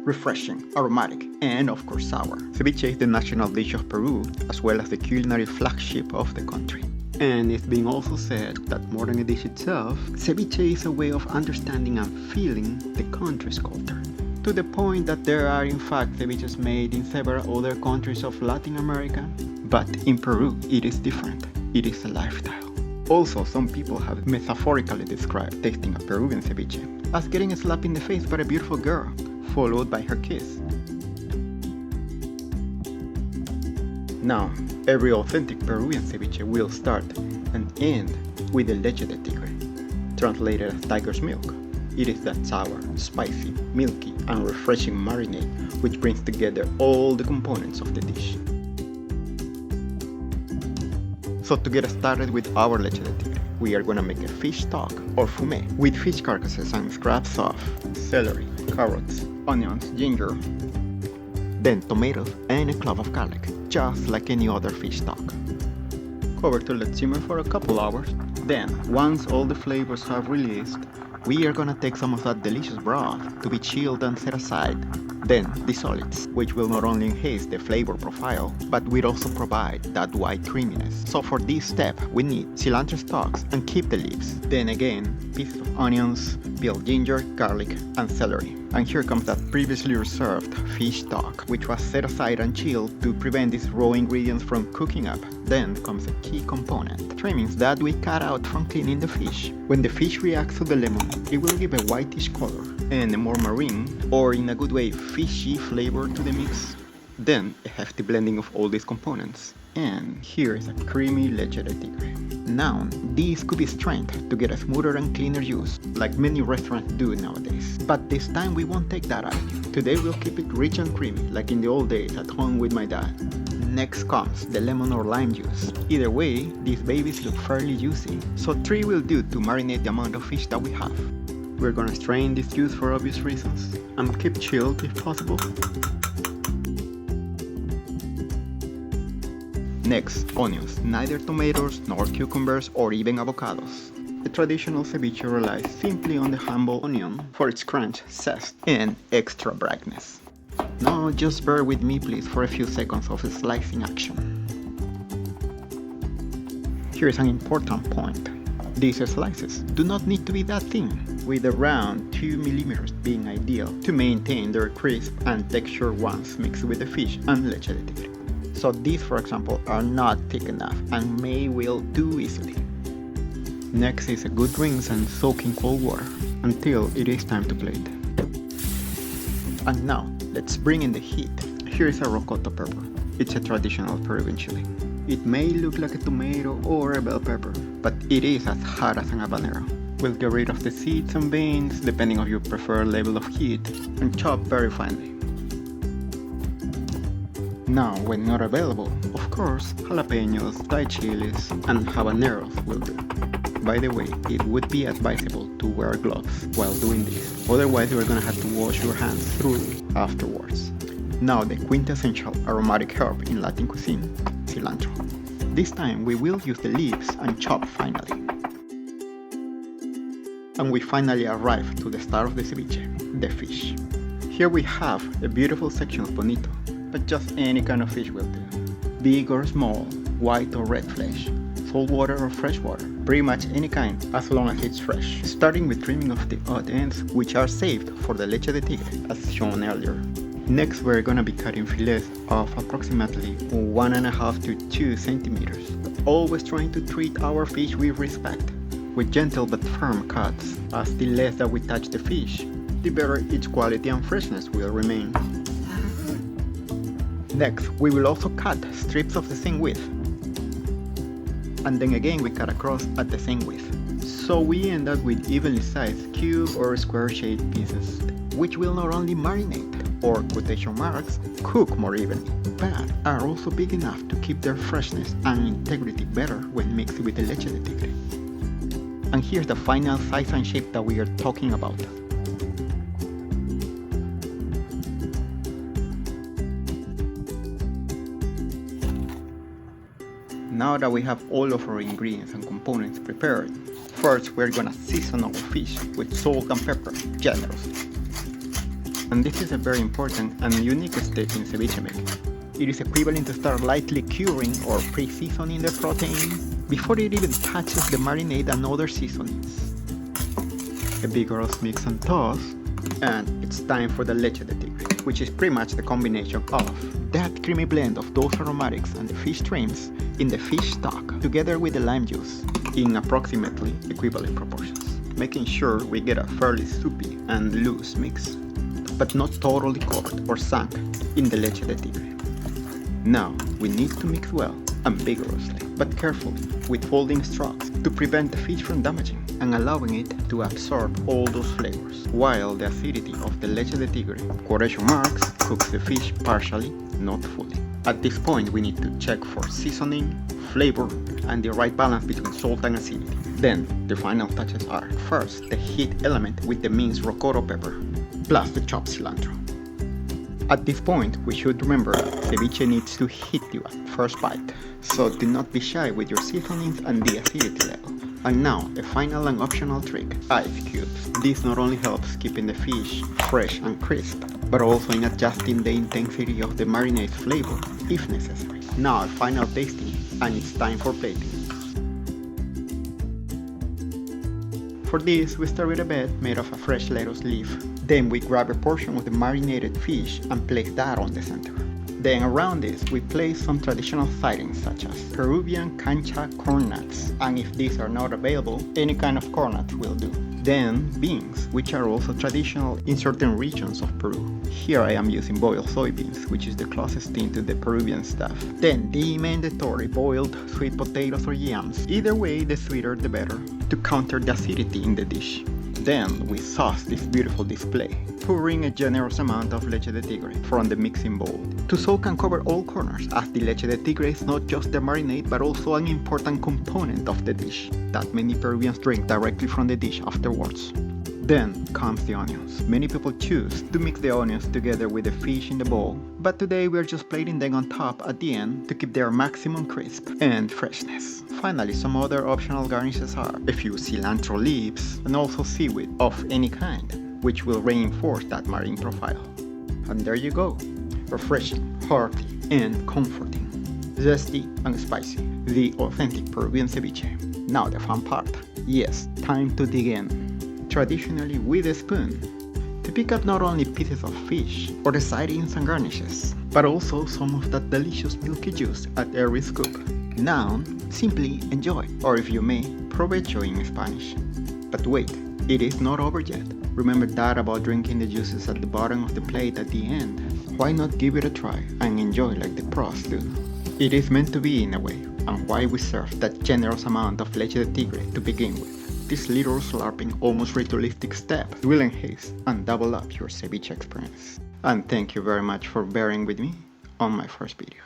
refreshing, aromatic, and of course sour. Ceviche is the national dish of Peru, as well as the culinary flagship of the country. And it's been also said that more than a dish itself, ceviche is a way of understanding and feeling the country's culture. To the point that there are in fact ceviches made in several other countries of Latin America, but in Peru it is different. It is a lifestyle. Also, some people have metaphorically described tasting a Peruvian ceviche as getting a slap in the face by a beautiful girl, followed by her kiss. Now, every authentic Peruvian ceviche will start and end with the leche de tigre, translated as tiger's milk. It is that sour, spicy, milky, and refreshing marinade which brings together all the components of the dish. So to get started with our leche de tigre, we are gonna make a fish stock or fumet with fish carcasses and scraps of celery, carrots, onions, ginger, then tomatoes and a clove of garlic, just like any other fish stock. Cover to let simmer for a couple hours. Then, once all the flavors have released, we are gonna take some of that delicious broth to be chilled and set aside. Then the solids, which will not only enhance the flavor profile, but will also provide that white creaminess. So for this step, we need cilantro stalks and keep the leaves. Then again, pieces of onions, peeled ginger, garlic, and celery. And here comes that previously reserved fish stock, which was set aside and chilled to prevent these raw ingredients from cooking up. Then comes a key component, trimmings that we cut out from cleaning the fish. When the fish reacts to the lemon, it will give a whitish color and a more marine, or in a good way, fishy flavor to the mix. Then a hefty blending of all these components. And here is a creamy leche de tigre. Now, these could be strained to get a smoother and cleaner juice, like many restaurants do nowadays. But this time we won't take that attitude. Today we'll keep it rich and creamy, like in the old days at home with my dad. Next comes the lemon or lime juice. Either way, these babies look fairly juicy, so 3 will do to marinate the amount of fish that we have. We're gonna strain this juice for obvious reasons, and keep chilled if possible. Next, onions, neither tomatoes nor cucumbers or even avocados. The traditional ceviche relies simply on the humble onion for its crunch, zest, and extra brightness. Now just bear with me please for a few seconds of slicing action. Here's an important point. These slices do not need to be that thin, with around 2 mm being ideal to maintain their crisp and texture once mixed with the fish and leche de tigre. So these, for example, are not thick enough and may wilt too easily. Next is a good rinse and soak in cold water until it is time to plate. And now, let's bring in the heat. Here is a rocoto pepper. It's a traditional Peruvian chili. It may look like a tomato or a bell pepper, but it is as hot as an habanero. We'll get rid of the seeds and veins depending on your preferred level of heat and chop very finely. Now, when not available, of course, jalapenos, Thai chilies, and habaneros will do. By the way, it would be advisable to wear gloves while doing this, otherwise you're gonna have to wash your hands thoroughly afterwards. Now the quintessential aromatic herb in Latin cuisine, cilantro. This time we will use the leaves and chop finally. And we finally arrive to the star of the ceviche, the fish. Here we have a beautiful section of bonito, but just any kind of fish will do. Big or small, white or red flesh, saltwater or freshwater, pretty much any kind as long as it's fresh. Starting with trimming of the odd ends, which are saved for the leche de tigre, as shown earlier. Next we're gonna be cutting fillets of approximately 1.5 to 2 centimeters. Always trying to treat our fish with respect, with gentle but firm cuts, as the less that we touch the fish, the better its quality and freshness will remain. Next, we will also cut strips of the same width. And then again we cut across at the same width. So we end up with evenly sized cube or square shaped pieces, which will not only marinate, or quotation marks, cook more evenly, but are also big enough to keep their freshness and integrity better when mixed with the leche de tigre. And here's the final size and shape that we are talking about. Now that we have all of our ingredients and components prepared, first we're gonna season our fish with salt and pepper generously. And this is a very important and unique step in ceviche making. It is equivalent to start lightly curing or pre-seasoning the protein before it even touches the marinade and other seasonings. A vigorous mix and toss, and it's time for the leche de tigre, which is pretty much the combination of that creamy blend of those aromatics and the fish trims in the fish stock together with the lime juice in approximately equivalent proportions, making sure we get a fairly soupy and loose mix, but not totally covered or sunk in the leche de tigre. Now we need to mix well and vigorously, but carefully, with folding strokes to prevent the fish from damaging and allowing it to absorb all those flavors, while the acidity of the leche de tigre, quotation marks, cooks the fish partially, not fully. At this point we need to check for seasoning, flavor, and the right balance between salt and acidity. Then the final touches are, first, the heat element with the minced rocoto pepper, plus the chopped cilantro. At this point, we should remember that ceviche needs to hit you at first bite, so do not be shy with your seasonings and the acidity level. And now, a final and optional trick, ice cubes. This not only helps keeping the fish fresh and crisp, but also in adjusting the intensity of the marinade's flavor, if necessary. Now, a final tasting, and it's time for plating. For this, we start with a bed made of a fresh lettuce leaf. Then we grab a portion of the marinated fish and place that on the center. Then around this, we place some traditional sidings such as Peruvian cancha corn nuts, and if these are not available, any kind of corn nuts will do. Then beans, which are also traditional in certain regions of Peru. Here I am using boiled soybeans, which is the closest thing to the Peruvian stuff. Then the mandatory boiled sweet potatoes or yams. Either way, the sweeter the better, to counter the acidity in the dish. Then we sauce this beautiful display, pouring a generous amount of leche de tigre from the mixing bowl to soak and cover all corners, as the leche de tigre is not just the marinade but also an important component of the dish that many Peruvians drink directly from the dish afterwards. Then comes the onions. Many people choose to mix the onions together with the fish in the bowl, but today we're just plating them on top at the end to keep their maximum crisp and freshness. Finally, some other optional garnishes are a few cilantro leaves and also seaweed of any kind, which will reinforce that marine profile. And there you go, refreshing, hearty, and comforting, zesty and spicy, the authentic Peruvian ceviche. Now the fun part. Yes, time to dig in. Traditionally with a spoon, to pick up not only pieces of fish or the sidings and garnishes, but also some of that delicious milky juice at every scoop. Now, simply enjoy, or if you may, provecho in Spanish. But wait, it is not over yet. Remember that about drinking the juices at the bottom of the plate at the end. Why not give it a try and enjoy like the pros do? It is meant to be in a way, and why we serve that generous amount of leche de tigre to begin with. This little slurping, almost ritualistic step will enhance and double up your ceviche experience. And thank you very much for bearing with me on my first video.